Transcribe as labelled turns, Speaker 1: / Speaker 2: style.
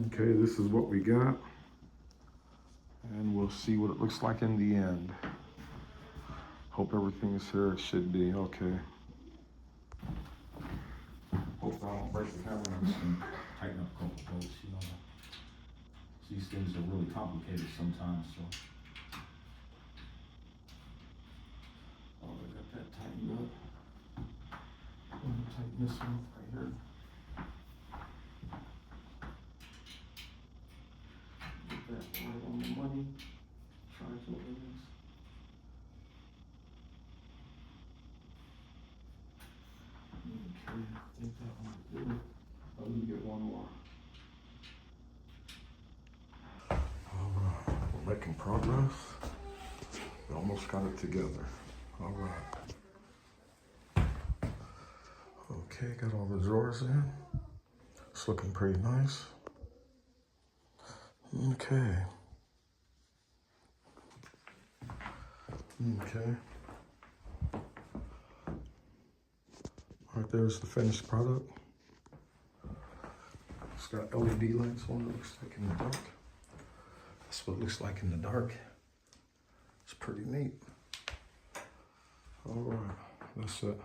Speaker 1: Okay, this is what we got. And we'll see what it looks like in the end. Hope everything is here. It should be. Okay. Hope I don't break the camera.
Speaker 2: Tighten up a couple bolts, you know. These things are really complicated sometimes, so.
Speaker 1: Oh, I got that tightened up. I'm gonna tighten this one right here. Get that right on the money. Try to open this. Okay, I think that one will do it. Let me get one more. Alright, we're making progress. We almost got it together. Alright. Okay, got all the drawers in. It's looking pretty nice. Okay. Okay. Right there's the finished product. It's got LED lights on it, looks like in the dark. That's what it looks like in the dark. It's pretty neat. All right, that's it.